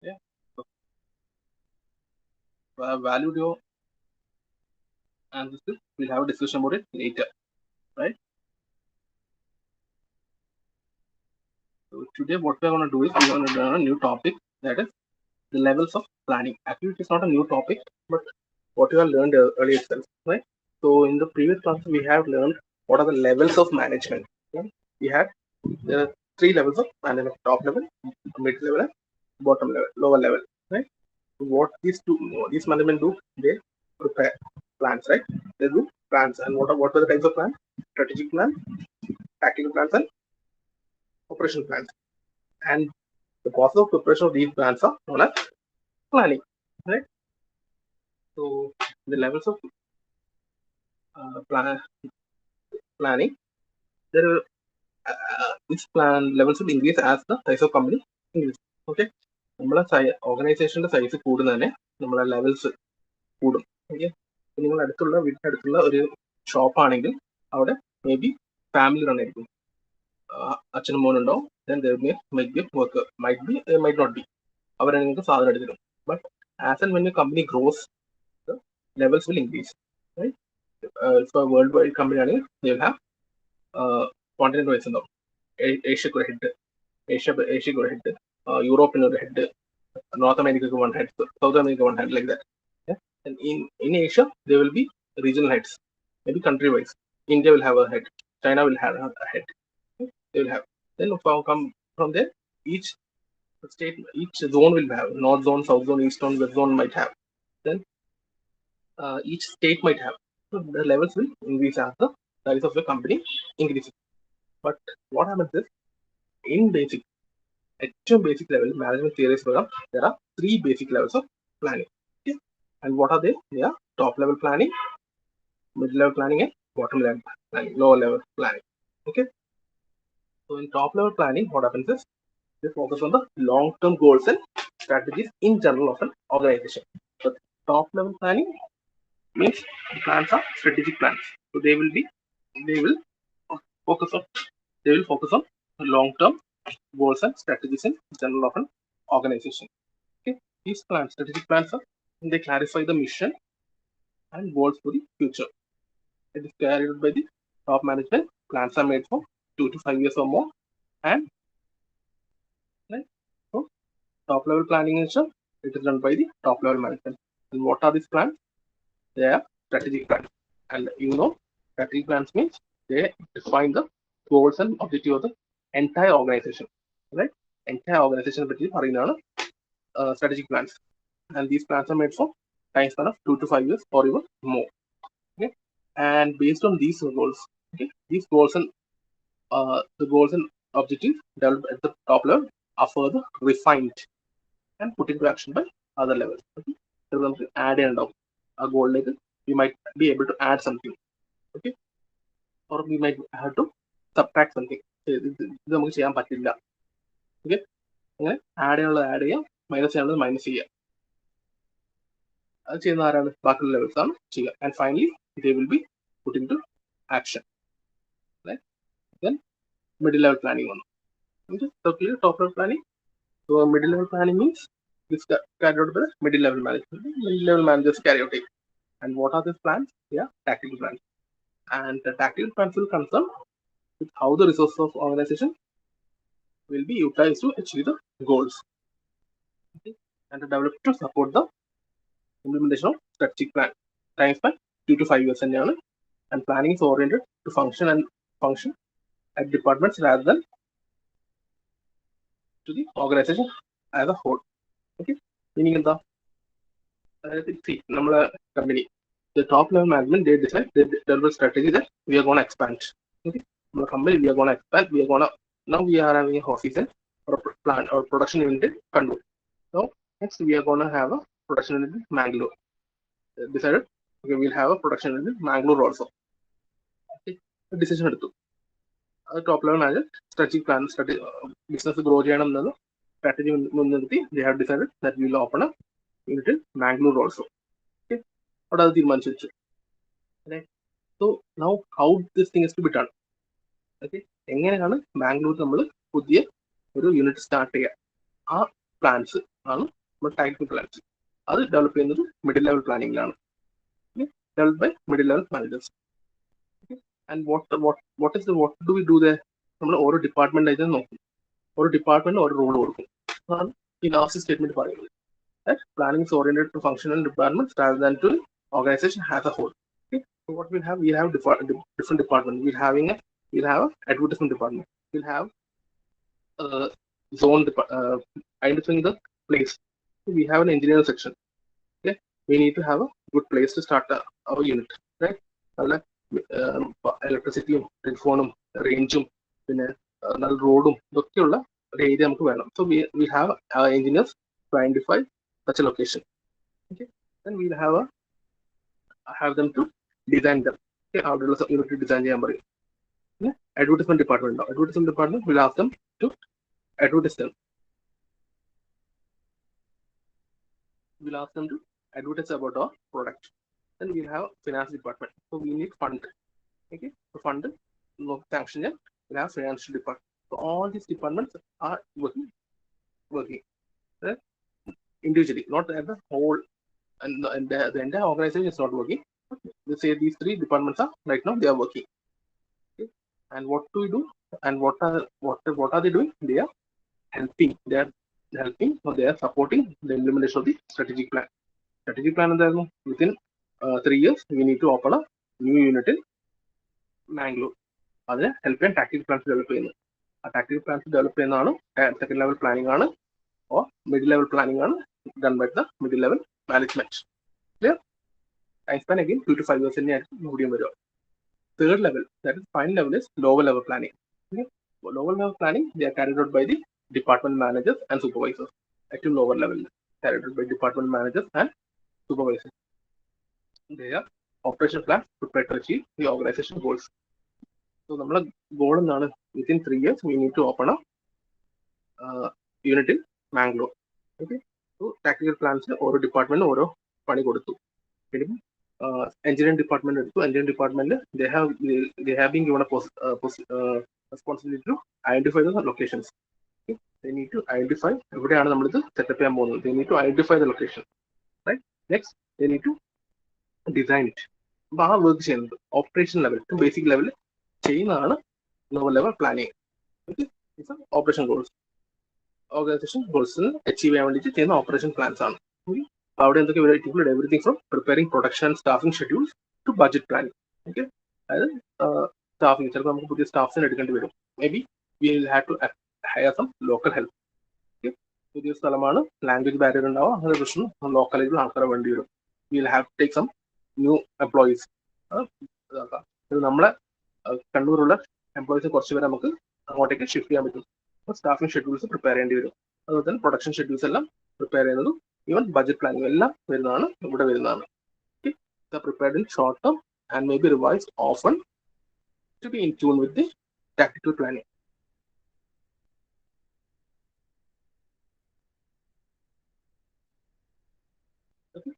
Yeah. So, value your ancestors. We'll have a discussion about it later, right? So today what we're going to do is we're going to learn a new topic, that is the levels of planning. Actually, it is not a new topic, but what you have learned earlier itself, right? So in the previous class, we have learned what are the levels of management. Okay? We had there are three levels of management: top level, mid level, and bottom level, lower level, right? So what these management do? They prepare plans, right? They do plans, and what are the types of plans? Strategic plan, tactical plans, and operational plans. And the process of preparation of these plans are known as planning, right? So the levels of planning, there are this plan levels will increase as the size of company increase. Okay, നമ്മളെ ഓർഗനൈസേഷന്റെ size കൂടുന്ന തന്നെ നമ്മളെ levels കൂടും. Okay, നിങ്ങൾ വീടിനടുത്തുള്ള ഒരു shop ആണെങ്കിൽ അവിടെ മേ ബി ഫാമിലി റൺ ആയിരിക്കും, അച്ഛനും മോനുണ്ടാവും. then there might be a worker, might not be, അവരെ നിങ്ങൾക്ക് സാധനം എടുത്തിടും. But as and when your company grows, the levels will increase, right? For a worldwide company ആണെങ്കിൽ they will have continent wise ഉണ്ടാവും. ഏഷ്യക്ക് ഒരു head, ഏഷ്യക്ക് ഒരു head, യൂറോപ്പിന് ഒരു ഹെഡ്, നോർത്ത് അമേരിക്കക്ക് one head, South America one head, like that. Yeah? And in Asia there will be regional heads, maybe country wise. India will have a head, China will have a head. Okay? They will have. Then come from there, each state, each zone will have north zone, south zone, east zone, west zone might have. Then each state might have. So the levels will increase as the size of your company increases. But what happens is, in basic, ഏറ്റവും basic level management theories program, there are three basic levels of planning. Okay? And what are they? They are top level planning, mid level planning, and bottom level planning, lower level planning. Okay. So in top level planning, what happens is they focus on the long term goals and strategies in general of an organization. So top level planning means the plans are strategic plans. So they will focus on long term goals and strategies in general of an organization. Okay, these plans, strategic plans, they clarify the mission and goals for the future. It is carried out by the top management. Plans are made for 2 to 5 years or more, and right, so top level planning is it is done by the top level management. And what are these plans? They are strategic plans, and strategic plans means they define the goals and objectives of the entire organization, right? Entire organization പറ്റി പറയുന്നതാണ് strategic plans. And these plans are made for time span of 2 to 5 years or even more. Okay, and based on these goals, okay, these goals and the goals and objectives developed at the top level are further refined and put into action by other levels. Okay, so നമുക്ക് add ചെയ്യണ്ടാവും ആ ഗോളിലേക്ക്. We might be able to add something, okay, or we might have to subtract something. ഇത് നമുക്ക് ചെയ്യാൻ പറ്റില്ല. Okay, അങ്ങനെ add ചെയ്യാം, minus ചെയ്യാനുള്ളത് minus ചെയ്യാം. അത് ചെയ്യുന്ന ആരാണ്? ബാക്കിയുള്ള ലെവൽസ് ആണ് ചെയ്യുക. And finally they will be put into action. Right? Then middle level planning വന്നു. Okay, so clear top level planning. So middle level planning means this carried out by the middle level management. Middle level managers carry out it. And what are these plans? Yeah, tactical plans. And the tactical plans will concern with how the resources of organization will be utilized to achieve the goals. Okay? And to develop to support the implementation of strategic plan. Time span 2 to 5 years, and planning is oriented to function at departments rather than to the organization as a whole. Okay, meaning in the നമ്മളെ company, the top level management, they decide, they develop a strategy that we are going to expand. Okay, our company, we are going to expand. Now we are having a office or plant or production unit in Kannur. So next we are going to have a production unit in Mangalore. Decided, okay, we'll have a production unit in Mangalore also. Okay, decision എടുത്തു. Top level manager strategic plan, business grow ചെയ്യണം എന്നത് strategy മുൻനിർത്തി they have decided that we will open a unit in Mangalore also. Okay, അവിടെ അത് തീരുമാനിച്ചു വെച്ചു. So now how this thing is to be done? Okay, എങ്ങനെയാണ് ബാംഗ്ലൂർ നമ്മൾ പുതിയ ഒരു യൂണിറ്റ് സ്റ്റാർട്ട് ചെയ്യുക? ആ പ്ലാൻസ് ആണ് നമ്മുടെ ടാക്ടിക്കൽ പ്ലാൻസ്. അത് ഡെവലപ്പ് ചെയ്യുന്നത് മിഡിൽ ലെവൽ പ്ലാനിങ്ങിലാണ്. Develop by middle level managers. And what do we do there? നമ്മൾ ഓരോ ഡിപ്പാർട്ട്മെന്റ് ആയിട്ട് നോക്കും. ഓരോ ഡിപ്പാർട്ട്മെന്റിന് ഓരോ റോൾ കൊടുക്കും. അതാണ് ഈ ലാസ്റ്റ് സ്റ്റേറ്റ്മെന്റ് പറയുന്നത്. Planning is oriented to functional departments rather than to organization as a whole. Okay? So what we'll have different departments. We'll have a advertisement department. We'll have zone identifying the place. We have an engineering section. Okay, we need to have a good place to start our unit, right? Electricity, telephone, range, road, area. So we have our engineers to identify such a location. Okay, then we'll have them to design them. Okay, how to unit design. Advertisement department will ask them to advertise them. We'll ask them to advertise about our product. Then we'll have finance department. So we need fund. Okay, so fund, sanction, we'll have financial department. So all these departments are working right? Individually, not as a whole, and the entire organization is not working. We say these three departments are right now they are working. Okay? And what do we do? And what are they doing? They are helping. Or they are supporting the implementation of the strategic plan. Strategic plan is within 3 years we need to open a new unit in Mangalore. അതിന് help ചെയ്യാൻ tactical plans develop ചെയ്യുന്നത്. ആ tactical plans develop ചെയ്യുന്നതാണ് second level planning ആണ്, or middle level planning ആണ് done by the middle level management. Clear? Time span again 2 to 5 years തന്നെയായിരിക്കും കൂടിയും വരിക. Third level, that is final level, is lower level planning. Okay? Lower level planning, they are carried out by the department managers and supervisors. At a lower level, carried out by department managers and supervisors. They are operational plans prepared to achieve the organization goals. So, our goal is within 3 years we need to open a unit in Mangalore. Okay, so tactical plans or department or pani koduthu. Engineering department they have been given a responsibility to identify the locations. Okay? They need to identify they need to identify the location, right? Next they need to design it. Work operation level to basic level lower level planning. Okay? These are operation goals. Organization goals achieve operation plans on. Okay? Include everything from preparing production and staffing schedules to budget planning. Okay, staffing staffs maybe we will have to hire some local help. Okay, so language barrier local we will have to take some new employees. Employees shift staffing schedules prepare other than production schedules prepare even budget planning okay? They are prepared in short term and may be revised often to be in tune with the tactical planning. Okay?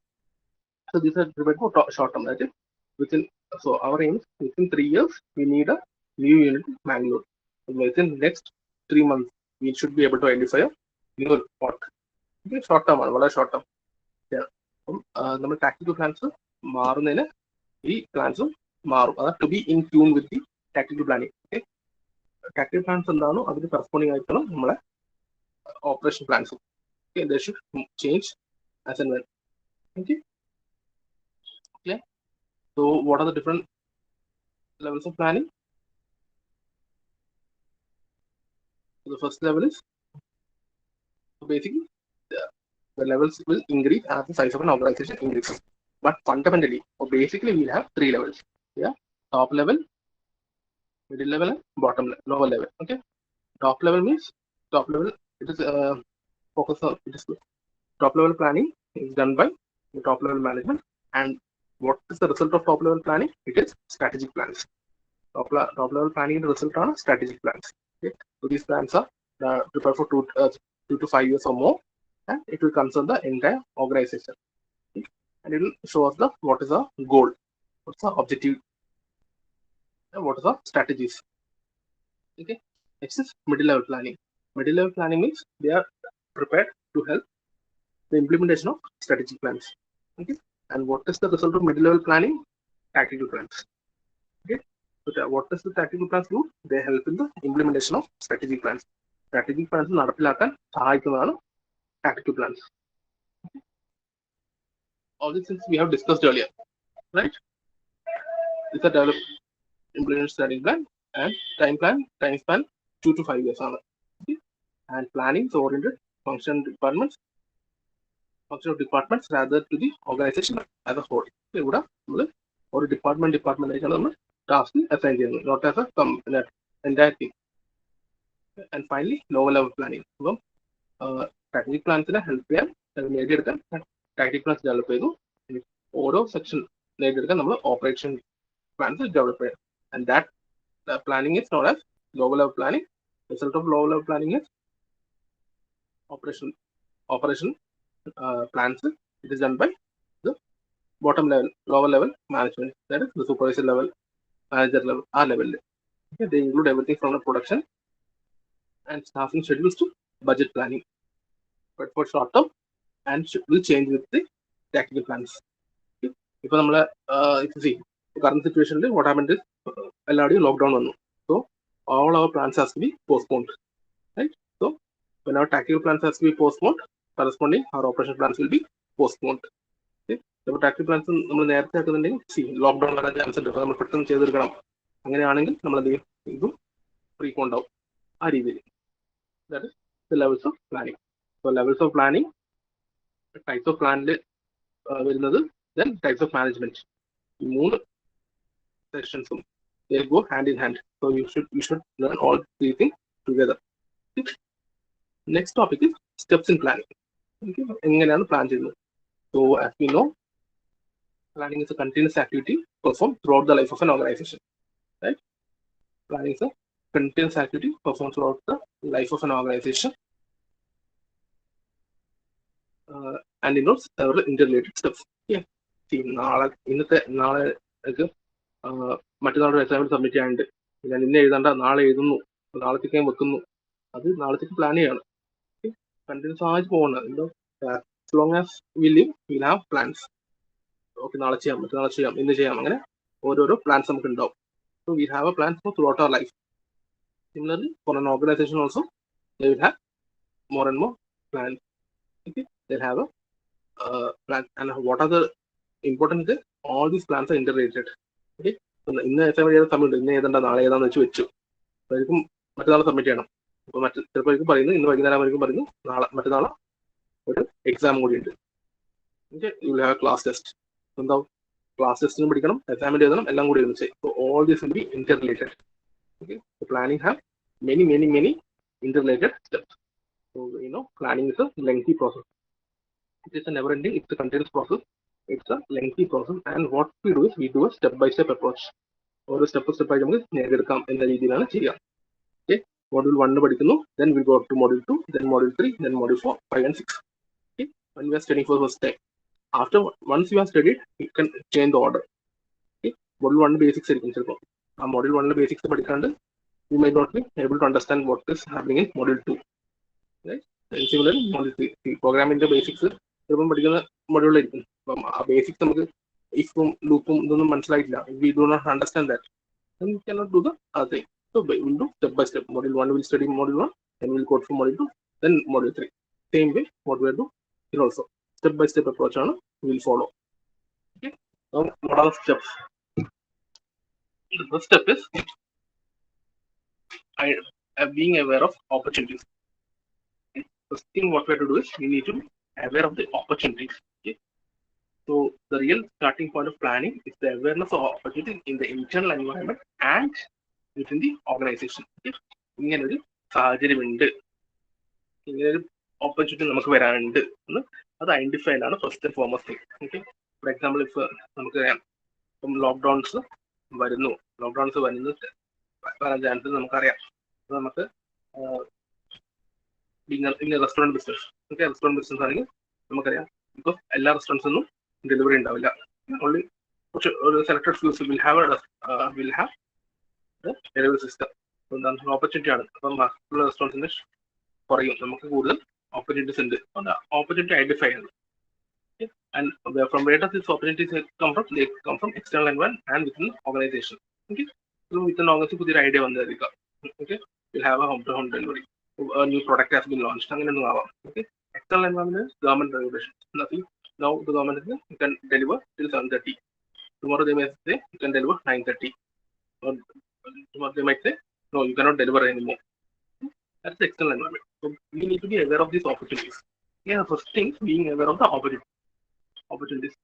So these are prepared for short term. That is within. So our aim is within 3 years we need a new unit in Mangalore. Within the next 3 months we should be able to identify a new work. Okay? Short term, short term. നമ്മൾ tactical plans മാറുന്നതിന് ഈ പ്ലാൻസും മാറും. to be in tune with the tactical planning. Okay? Tactical plans എന്താണോ അതിന് corresponding ആയിട്ടാണ് നമ്മളെ operation പ്ലാൻസും. Okay? They should change as and when. Okay? Okay? So what are the different levels of planning? So the first level is basically the levels will increase as the size of an organization increases. But fundamentally, or basically, we'll have 3 levels. Yeah, top level, middle level, and lower level. Okay, top level means it is focus on top level planning is done by the top level management. And what is the result of top level planning? It is strategic plans. Top level planning is the result on strategic plans. Okay, so these plans are prepared for 2 to 5 years or more. And it will concern the entire organization. Okay? And it will show us what is the goal, what's the objective, and what is the strategies. Okay. Next is middle level planning. Middle level planning means they are prepared to help the implementation of strategic plans. Okay, and what is the result of mid-level planning? Tactical plans. Okay, so what does the tactical plans do? They help in the implementation of strategic plans. Strategic plans നടപ്പിലാക്കാൻ സഹായിക്കുന്നതാണ് tactical plans. All these things we have discussed earlier, right? It's a develop implement strategic plan and time span 2 to 5 years. Okay? And planning is oriented functional departments rather to the organization as a whole. Or department task assigned, not as a entire thing. And finally, lower level planning. Strategic plans help tactical plans develop ഓരോ section നേടിയെടുക്കാൻ നമ്മൾ operation plans develop ചെയ്യാം. And that planning is known as lower level planning. Result of lower level planning is operation plans. It is done by the bottom level, lower level management, that is the supervisor level, manager level, our level. Okay, they include everything from the production and staffing schedules to budget planning, but for short term and will change with the tactical plans. Okay. If you see the current situation, what happened is lockdown, so all our plans has to be postponed, right? So when our tactical plans has to be postponed, corresponding our operation plans will be postponed. Okay. So tactical plans നമ്മൾ നേരത്തെ ആക്കുന്നുണ്ടെങ്കിൽ lockdown വരാൻ chance ഉണ്ട്, അപ്പോൾ നമ്മൾ പെട്ടെന്ന് ചെയ്തെടുക്കണം. അങ്ങനെയാണെങ്കിൽ നമ്മൾ എന്ത് ചെയ്യും, ഇതും പ്രീകോണ്ടാവും ആ രീതിയിൽ. That is the levels of planning. So levels of planning, types of plan വരുന്നത്, then types of management. ഈ മൂന്ന് sections they go hand in hand. So you should learn all three things together. Okay. Next topic is steps in planning. Okay. എങ്ങനെയാണ് plan ചെയ്യുന്നത്? So as we know, planning is a continuous activity performed throughout the life of an organization. Right? Planning is a continuous activity performed throughout the life of an organization and involves several interrelated steps. Yeah. See, നാളെ മറ്റന്നാളുടെ assignment submit ചെയ്യാനുണ്ട്, ഞാൻ ഇന്ന് എഴുതേണ്ട നാളെ എഴുതുന്നു, നാളത്തേക്ക് ഞാൻ വെക്കുന്നു, അത് നാളത്തേക്ക് പ്ലാൻ ചെയ്യാണ്. കണ്ടിന്യൂസ് ആയിട്ട് പോകണം. as long as we live, we'll have plans. Okay, നാളെ ചെയ്യാം, മറ്റന്നാളെ ചെയ്യാം, ഇന്ന് ചെയ്യാം, അങ്ങനെ ഓരോരോ പ്ലാൻസ് നമുക്ക് ഉണ്ടാവും. So we have a plan for throughout our life. Similarly, for an organization also, they will have more and more plans. Okay, they'll have a plan. And what are the important things? All these plans are interrelated. Okay, ഇന്ന് submit, ഇന്ന് ഏതാണ്ട് നാളെ ഏതാന്ന് വെച്ചു അതായിരിക്കും മറ്റന്നാൾ submit ചെയ്യണം. അപ്പോൾ ചിലപ്പോൾ പറയുന്നു ഇന്ന് വൈകുന്നേരം വരെയും പറയുന്നു മറ്റന്നാളെ ഒരു എക്സാം കൂടി ഉണ്ട്. Okay, you will have A class test. എന്താവും, ക്ലാസ് ടെസ്റ്റിനും പഠിക്കണം, അസൈൻമെന്റ് എഴുതണം, എല്ലാം കൂടി ഒരുമിച്ച്. So all this will be interrelated. Okay, so planning have many interrelated steps. So planning is a lengthy process. It is a never ending, it's a continuous process. It's a lengthy process, and what we do is we do a step by step approach. ഓരോ step ആയി നമുക്ക് നേടിയെടുക്കാം എന്ന രീതിയിലാണ് ചെയ്യുക. Okay, module 1 പഠിക്കുന്നു, then we go to module 2, then module 3, then module 4, 5 and 6. Okay, when we are studying for the first time, after once you have studied, you can change the order. Okay, module 1 basics ആയിരിക്കും ചിലപ്പോൾ, ആ module 1 basics പഠിക്കാണ്ട് you might not be able to understand what is happening in module 2, right? And similarly module 3 പ്രോഗ്രാമിന്റെ basics ചിലപ്പം പഠിക്കുന്ന മൊഡ്യൂളായിരിക്കും. അപ്പം ആ basics നമുക്ക് ഇഫും ലൂപ്പും ഇതൊന്നും മനസ്സിലായിട്ടില്ല, we do not understand that, then we cannot do the other thing. So we'll do step by step. Module 1 will study module 1, then we'll go to module 2, then module 3. Same way what we do here also, step by step approach ആണ് we will follow. Okay, now what are the steps? The first step is being aware of opportunities. Okay. First thing what we have to do is we need to be aware of the opportunities. Okay, so the real starting point of planning is the awareness of opportunities in the internal environment and within the organization. Okay, ഇങ്ങനൊരു സാഹചര്യമുണ്ട്, ഇങ്ങനൊരു opportunity നമുക്ക് വരാനുണ്ട് എന്ന് അത് identify ആണ് first and foremost thing. Okay, for example ഇപ്പൊ നമുക്കറിയാം, ഇപ്പം ലോക്ക്ഡൌൺസ് വരാൻ ചാൻസ് നമുക്കറിയാം. നമുക്ക് restaurant business, okay, restaurant business ആണെങ്കിൽ നമുക്കറിയാം ബിക്കോസ് എല്ലാ റെസ്റ്റോറൻറ്റ്സൊന്നും ഡെലിവറി ഉണ്ടാവില്ല, ഓൺലി ഒരു selected fuse will have delivery system. എന്താണ് ഓപ്പർച്യൂണിറ്റി ആണ്. അപ്പം ബാക്കിയുള്ള റെസ്റ്റോറൻറ്റ്സിന്റെ കുറയും, നമുക്ക് കൂടുതൽ opportunities ഉണ്ട് opportunity identify ചെയ്യുന്നത്. Okay? And from where does these opportunities come from? They come from external environment and within organization. Okay? So within organization പുതിയൊരു idea വന്നതായിരിക്കാം. Okay? We'll have a home to home delivery. A new product has been launched. അങ്ങനെയൊന്നും ആവാം. Okay? External environment is government regulation. Nothing. Now the government is you can deliver till 7:30. Tomorrow they may say you can deliver 9:30. Or tomorrow they might say no, you cannot deliver anymore. That's the external environment. So we need to be aware of these opportunities. Yeah, first thing, being aware of the opportunities.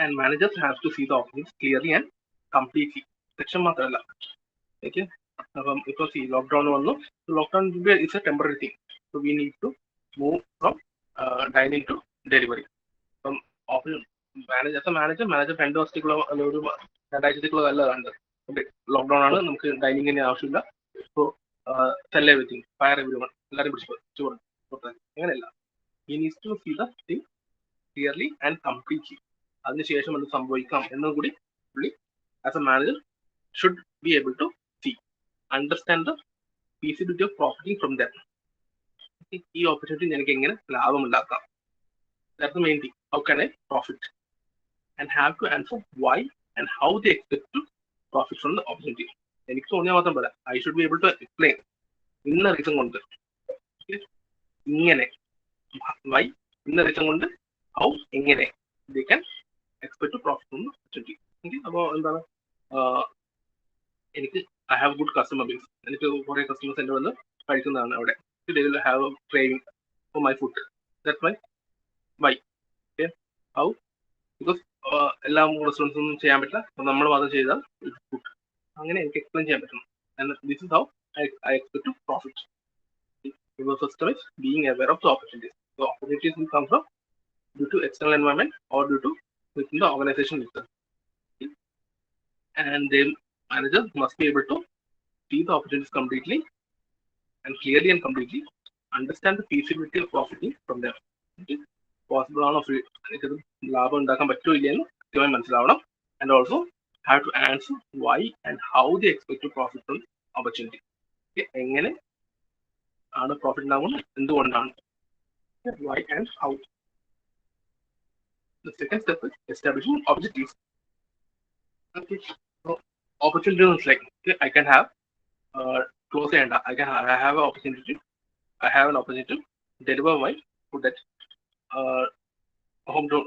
And managers have to see the opportunities clearly and completely. Section മാത്രമല്ല. Okay. Because see, lockdown വന്നു. So lockdown is a temporary thing. So we need to move from dining to delivery. From as a manager 2 ദിവസത്തേക്കുള്ള ഒരു 2 ആഴ്ചത്തേക്കുള്ള അല്ല കണ്ടത്. Lockdown ആണ്, നമുക്ക് ഡൈനിങ്ങിന് ആവശ്യമില്ല. So sell everything, fire everyone, എല്ലാവരും പിടിച്ചു അങ്ങനെയല്ല. He needs to see the thing clearly and completely. അതിനുശേഷം എന്ത് സംഭവിക്കാം എന്നും കൂടി പുള്ളി as a manager should be able to see, understand the feasibility of profiting from that. ഈ ഓപ്പർച്യൂണിറ്റി എനിക്ക് എങ്ങനെ ലാഭമുണ്ടാക്കാം, that's the main thing. How can I profit? And have to answer why and how they expect to profit from the opportunity. എനിക്ക് തോന്നിയാൽ മാത്രം പറയാം. I should be able to explain ഇന്ന reason കൊണ്ട് ഇങ്ങനെ, why ഇന്ന റീസൺ കൊണ്ട്, how എങ്ങനെ they can expect to profit from the opportunity. അപ്പോൾ എന്താണ്, എനിക്ക് I have good customer base. എനിക്ക് കുറേ കസ്റ്റമേഴ്സ് എൻ്റെ വന്ന് കഴിക്കുന്നതാണ് അവിടെ. They will have a craving for my food. That's why. Why? Okay. How? Because എല്ലാ റെസ്റ്റോറൻറ്റ്സും ചെയ്യാൻ പറ്റില്ല, നമ്മൾ മാത്രം ചെയ്താൽ ഫുഡ് അങ്ങനെ എനിക്ക് എക്സ്പ്ലെയിൻ ചെയ്യാൻ പറ്റണം. And this is how I expect to profit. The first step is being aware of the opportunities. The opportunities will come from due to external environment or due to within the organization itself. And the manager must be able to see the opportunities completely and clearly and completely understand the feasibility of profiting from them. Possible ആണോ, എനിക്കത് ലാഭം ഉണ്ടാക്കാൻ പറ്റുമോ ഇല്ലയെന്ന് കൃത്യമായി മനസ്സിലാവണം. And also have to answer why and how the expect to profit from opportunity. എങ്ങനെ ആണ് പ്രോഫിറ്റ് ഉണ്ടാകുന്നത്, എന്തുകൊണ്ടാണ്, why and how. The second step is establishing objectives. Okay, so opportunity is like, okay, I can have close end. I have an opportunity. I have an opportunity to deliver my food at home to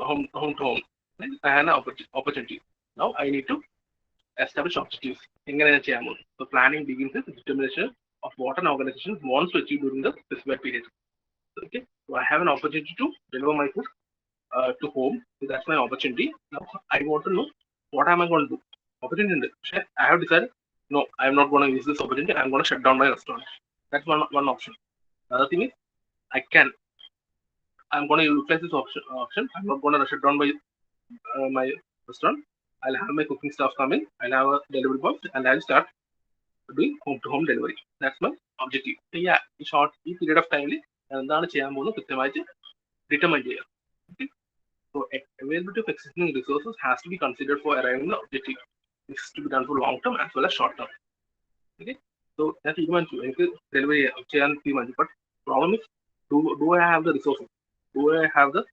home. Right? I have an opportunity. Now I need to establish objectives. So planning begins with determination of what an organization wants to achieve during the specified period. Okay, so I have an opportunity to deliver my food to home. So that's my opportunity. Now I want to know what am I going to do. Opportunity. I have decided, no, I am not going to use this opportunity. I am going to shut down my restaurant. That's one option. Another thing is, I'm going to utilize this option. I'm not going to shut down my restaurant. I'll have my cooking staff come in. I'll have a delivery box, and I'll start doing home-to-home delivery. That's my objective. So yeah, in short, this period of time, എന്താണ് ചെയ്യാൻ പോകുന്നത് കൃത്യമായിട്ട് determine ചെയ്യുക. Okay? So availability of existing resources has to be considered for arriving the objective. This is to be done for long term as well as short term. Okay? So ഞാൻ തീരുമാനിച്ചു എനിക്ക് delivery ചെയ്യാൻ തീരുമാനിച്ചു. But problem is, do I have the resources? Do I have the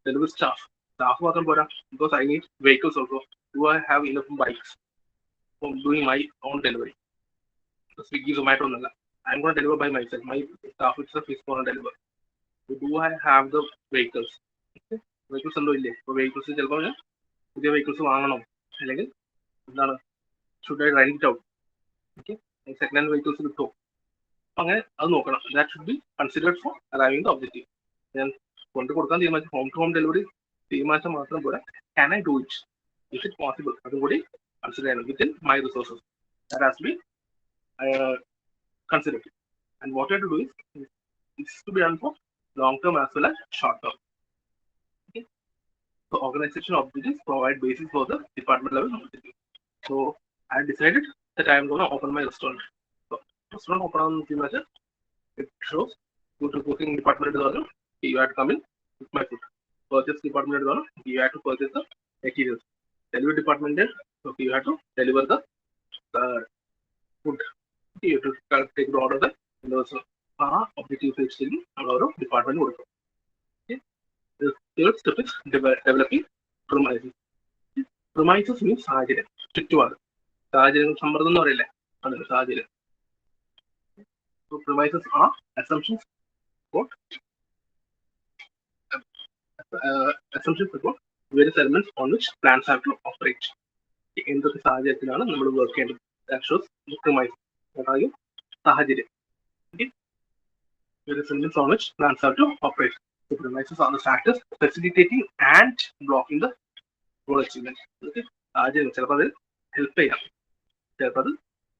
delivery staff? Staff മാത്രം പോരാ, because I need vehicles also. Do I have enough bikes for doing my own delivery? Swiggy, Zomato, I'm going to deliver by myself. My staff itself is going to deliver. So do I have the vehicles? Okay? Vehicles ഉണ്ടോ ഇല്ലേ? ഇപ്പോൾ vehicles ചിലപ്പോൾ ഞാൻ പുതിയ vehicles വാങ്ങണോ, അല്ലെങ്കിൽ എന്താണ്, should I rent it out? Okay, second hand vehicles കിട്ടുമോ? അങ്ങനെ അത് നോക്കണം. That should be considered four arriving the objective. ഞാൻ കൊണ്ടു കൊടുക്കാൻ തീരുമാനിച്ചു, ഹോം ടു ഹോം ഡെലിവറി തീരുമാനിച്ചാൽ മാത്രം പോരാ, can I do it, if it possible, അതും കൂടി കൺസിഡർ ചെയ്യണം within my resources. That has to be considered. And what you have to do is, it's to be done for long term as well as short term. Okay? So organization objectives provide basis for the department level objectives. So I decided that I am going to open my restaurant. So restaurant open on the measure, it shows go to cooking department is also, you have to come in with my food. Purchase department is also, you have to purchase the materials. Delivery department is, okay, you have to deliver the food. You have to take the order there, and also ആ objective വെച്ചിട്ട് നമ്മൾ ഓരോ department കൊടുക്കും. Third step is developing premises. Premises means സാഹചര്യം, ചുറ്റുപാട്. സാഹചര്യങ്ങൾ സമ്മർദ്ദം എന്ന് പറയില്ലേ, അതെ സാഹചര്യം. Premises are assumptions about various elements on which plans have to operate. എന്തൊക്കെ സാഹചര്യത്തിലാണ് നമ്മൾ വർക്ക് ചെയ്യേണ്ടത്? That shows the premise. അതായത് സാഹചര്യം. Various elements on which plans have to operate. The premises are the factors facilitating and blocking the goal achievement. സാഹചര്യം ചിലപ്പോൾ അത് help ചെയ്യാം, ചിലപ്പോൾ അത്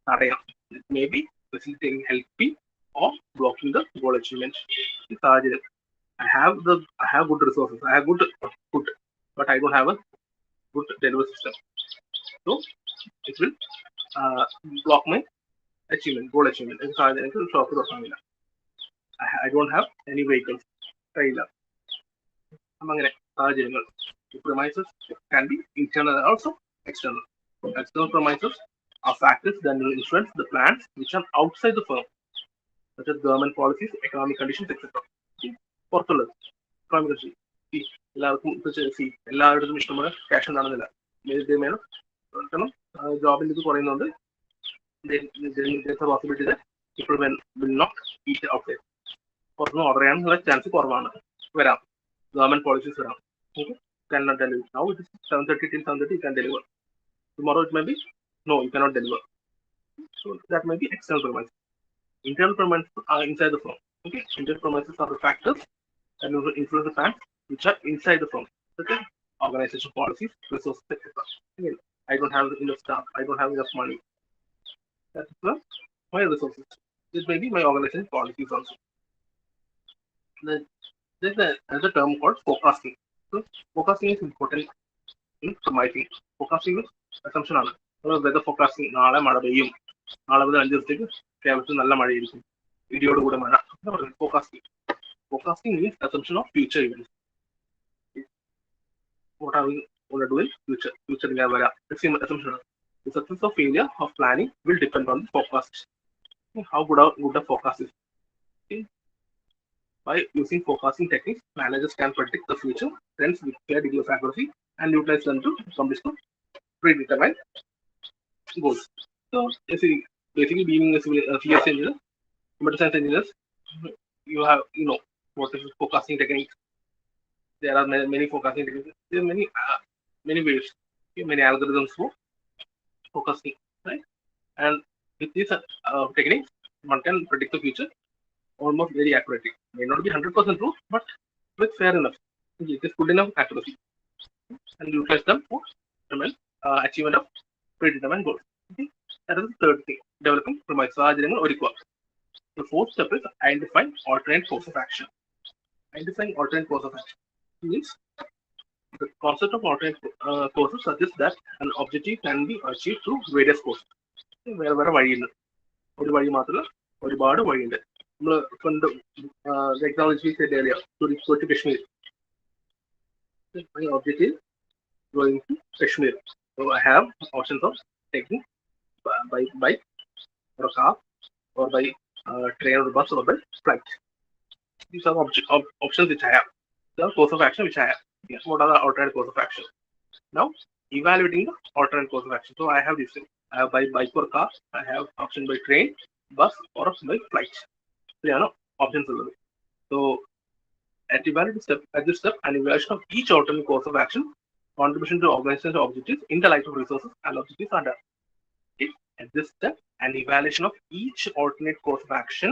തടയാം. It may be facilitating, helping, or blocking the goal achievement. I have good resources, I have good food, but I don't have a good delivery system. So it will block my achievement, goal achievement. I don't have any vehicles. The premises can be internal and also external. External premises are factors that will influence the plans which are outside the firm, such as government policies, economic conditions, etc. പുറത്തുള്ളത് economic country, എല്ലാവരുടെയും ഇഷ്ടംപോലെ cash ഉണ്ടാകുന്നില്ല. കാരണം ജോബിൻ്റെ ഇത് കുറയുന്നുണ്ട്. Possibility ഇപ്പോൾ will not eat out, പുറത്തുനിന്ന് ഓർഡർ ചെയ്യാനുള്ള ചാൻസ് കുറവാണ്. വരാം, ഗവൺമെന്റ് പോളിസീസ് വരാം. Cannot deliver. Now it is 7:30 till 7:30 you can deliver. Tomorrow it may be no, you cannot deliver. So that may be external premises. Internal premises are inside the firm. Okay, internal premises are the factors that will influence the plans which are inside the firm. Okay, organization policies, resources, etc. Again, I don't have enough staff, I don't have enough money. That's my resources. This may be my organization policies also. Then there's another term called forecasting. So forecasting is important in promising. Forecasting is assumption ആണ്. Weather forecasting, നാളെ മഴ പെയ്യും, നാളെ മുതൽ 5 ദിവസത്തേക്ക് കേരളത്തിൽ നല്ല മഴയായിരിക്കും, ഇടിയോട് കൂടെ മഴ. Forecasting. Forecasting means assumption of future events. What are we going to do in future? Future assumption. The success or failure of planning will depend on the forecast. How good the forecast is. Okay. By using forecasting techniques, managers can predict the future trends with fair degree of accuracy and utilize them to accomplish the predetermined goals. So, basically, being a CS engineer, computer science engineers, you know what is forecasting techniques. There are many forecasting techniques. There are many ways, many algorithms for forecasting, right? And with these techniques, one can predict the future almost very accurately. May not be 100% true, but with fair enough. It is good enough accuracy, and utilize them for achievement of predetermined goals. Okay? That is the third thing. Developing premises. The fourth step is identifying alternate course of action. Identifying alternate course of action means the concept of alternate courses suggests that an objective can be achieved through various courses. വേറെ വഴിയുണ്ട്, ഒരു വഴി മാത്രമല്ല, ഒരുപാട് വഴിയുണ്ട്. നമ്മൾ the example we said earlier, to go to Kashmir. My objective is going to Kashmir. So I have options of taking by bike or a car, or by train or bus, or by flight. These are options which I have. The course of action which I have. Yes, what are the alternate course of action? Now, evaluating the alternate course of action. So I have this thing. I have by bike or car. I have option by train, bus, or by flight. So, options are there. So, at this step, an evaluation of each alternate course of action, contribution to organizational objectives in the light of resources and objectives are done. Okay. At this step, an evaluation of each alternate course of action,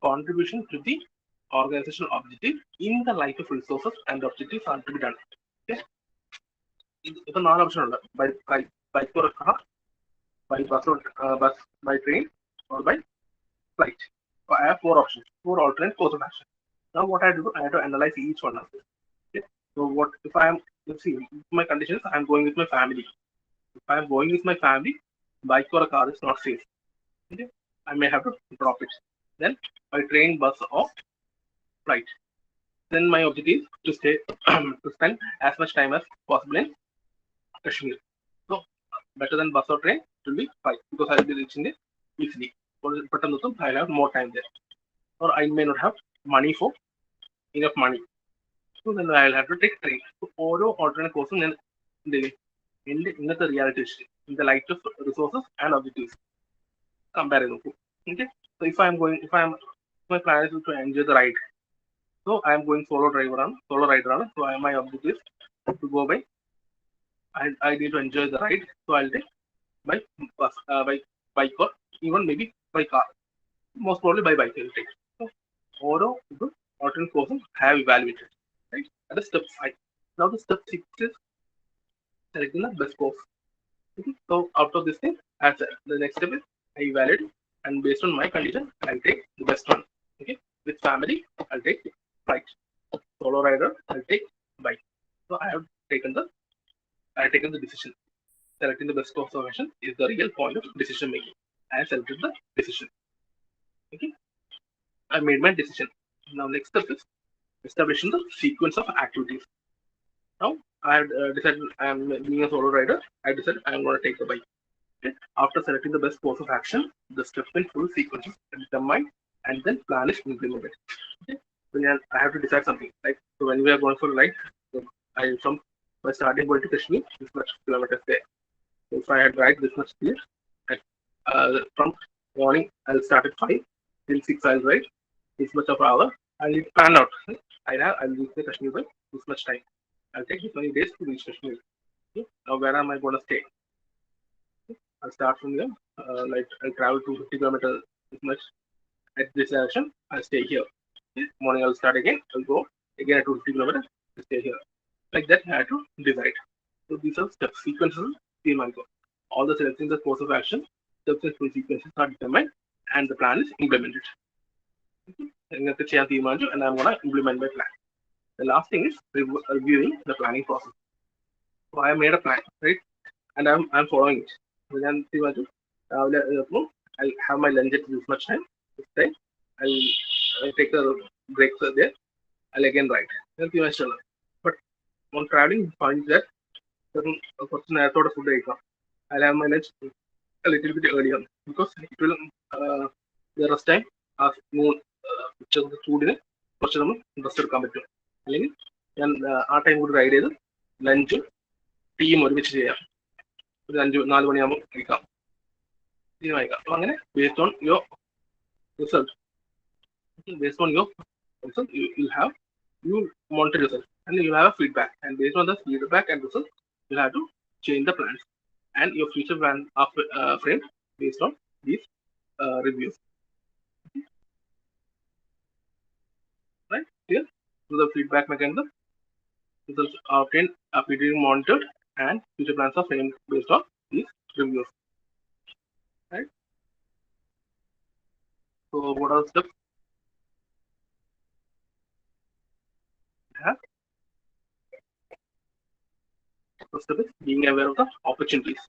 contribution to the organizational objective in the light of resources and objectives are to be done. Okay. It's a non-option by bike or car, by bus or by train, or by flight. So I have 4 options, 4 alternate course of action. Now what I do, I have to analyze each one of them. Okay. So what if I am, let's see, my conditions, I am going with my family. If I am going with my family, bike or a car is not safe. Okay. I may have to drop it. Then by train, bus, or flight. Then my objective is to stay to spend as much time as possible in Kashmir. So better than bus or train will be flight, because I will be reaching it easily. But I'll have more time there. or I may not have money for enough money. So then I'll have to take trade. So ഓരോ alternate course then in the reality in the light of resources and objectives compare. Okay. So if my plan is to enjoy the ride. So I am going solo rider on. So my objective is to go by. I need to enjoy the ride. So I'll take by bus, by bike or even maybe by car. Most probably by bike I'll take. So ഓരോ ഇതും alternate courses have evaluated. Right? That is step 5. Now the step 6 is selecting the best course. Okay. So out of this thing, as the next step is I evaluate and based on my condition, I'll take the best one. Okay. With family, I'll take flight. Solo rider, I'll take bike. So I have taken the decision. Selecting the best course of action is the real point of decision making. I have selected the decision. Okay. I made my decision. Now next step is establishing the sequence of activities. Now I have decided I am being a solo rider. I decided I am going to take the bike. Okay. After selecting the best course of action, the steps in full sequences are determined and then plan is implemented. Okay. So I have to decide something. Like so when we are going for a ride, so from my starting point to Kashmir, this much kilometers there. So if I had ride this much speed, from morning I'll start at 5 till 6 I'll ride this much of hour. I'll need to plan out. I'll reach the Kashmir by this much time. I'll take this many days to reach Kashmir. Okay. Now where am I going to stay? I'll start from here. Like I'll travel 250 kilometers this much at this direction. I'll stay here. Okay. Morning I'll start again. I'll go again at 250 kilometers. I'll stay here. Like that I have to decide. So these are step sequences. All the selecting the course of action, steps and full sequences are determined, and the plan is implemented. Okay. And I'm gonna implement my plan. The last thing is reviewing the planning process. So I made a plan, right? And I'm following it. Then I'll have my lunch at this much time. This time I'll take a break there. I'll again write. But on traveling, find that certain person I thought of food I'll have my lunch a little bit earlier because it will the rest time noon ഉച്ചക്ക് ചൂടിന് കുറച്ച് നമ്മൾ rest എടുക്കാൻ പറ്റും. അല്ലെങ്കിൽ ഞാൻ ആ time കൂടി റൈഡ് ചെയ്ത് ലഞ്ചും ടീയും ഒരുമിച്ച് ചെയ്യാം. ഒരു 4 മണിയാകുമ്പോൾ കഴിക്കാം, തീരുമാനിക്കാം. അപ്പൊ അങ്ങനെ based on your result, you monitor yourself and you have a feedback, and based on the feedback and result you have to change the plans and your future plan are framed based on these reviews. Right here, through the feedback mechanism, results are obtained, being monitored, and future plans are framed based on these reviews. Right. So what are the steps? First step is being aware of the opportunities.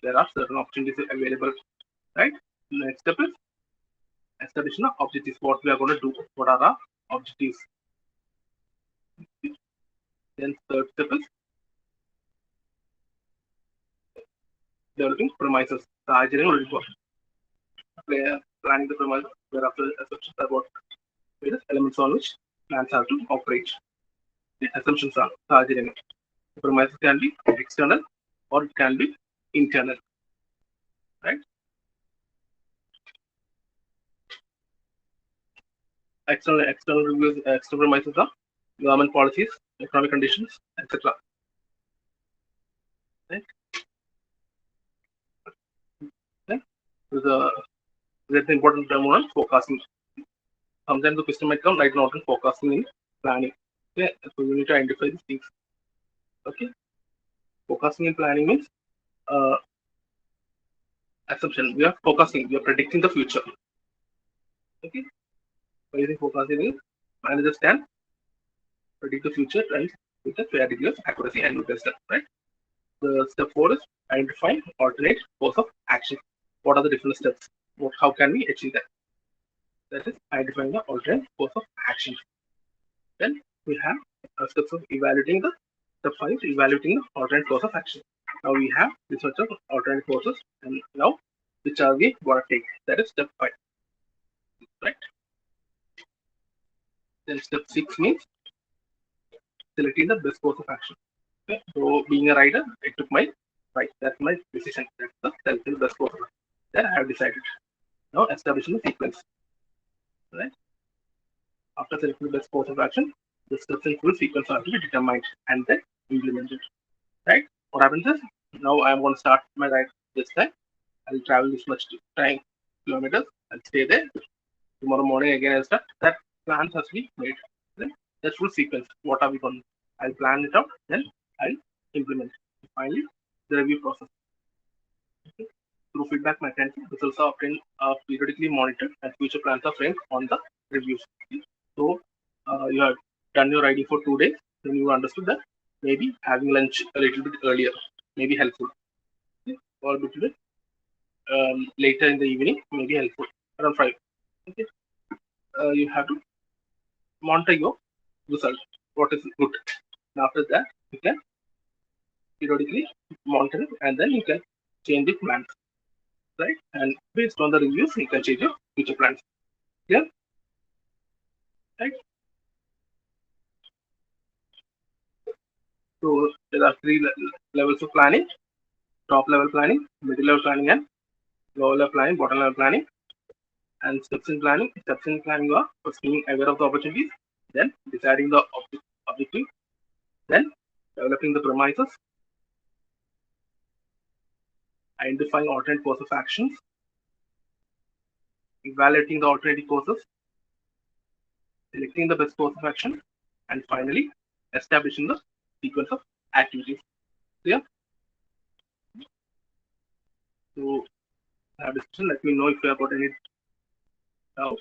There are certain opportunities available, right? Next step is establishing the objectives. What we are going to do. What are the objectives? Then third step is developing premises. Planning the premises, whereafter assumptions about various elements on which plans have to operate. The assumptions are the premises can be external or it can be internal. Right? External reviews, external premises are government policies, economic conditions, etc. Right? Right? That's important term on forecasting. Sometimes the question might come, right? Not in forecasting, in planning. Okay, so you need to identify these things. Okay, forecasting and planning means assumption. We are forecasting. We are predicting the future. Okay, by using forecasting means managers can predict the future and with a fair degree of accuracy and wisdom. Right. The step 4 is identifying alternate course of action. What are the different steps? How can we achieve that? That is identifying the alternate course of action. Then we have steps of evaluating the step 5 evaluating the alternate course of action. Now we have this much of alternate courses, and now which are we want to take. That is step 5, right? Then step 6 means selecting the best course of action. Okay? So being a writer, I took my right. That's my decision. That's the selecting the best course of action. That I have decided. Now establishing the sequence. Right? After selecting the best course of action, the steps in full sequence are to be determined and then implemented. Right? What happens is now I'm going to start my ride this time. I'll travel this much time kilometers. I'll stay there. Tomorrow morning again I'll start. That plans has to be made. Then that's full sequence. What are we going to? I'll plan it out. Then I'll implement. Finally, the review process. Okay. Through feedback mechanism, results are obtained, periodically monitored, and future plans are framed on the reviews. So you have done your ID for 2 days, then you understood that maybe having lunch a little bit earlier may be helpful, okay? Or a little bit later in the evening may be helpful, around 5. Okay, you have to monitor your result. What is good? And after that, you can periodically monitor it, and then you can change the plans, right? And based on the reviews, you can change your future plans. Yeah, right. So there are 3 levels of planning: top level planning, middle level planning, and lower level planning, bottom level planning. And steps in planning. Steps in planning are first being aware of the opportunities, then deciding the objective, then developing the premises, identifying alternate course of actions, evaluating the alternative courses, selecting the best course of action, and finally establishing the sequence of activities. Clear? So have discussion. Let me know if you have got any doubt.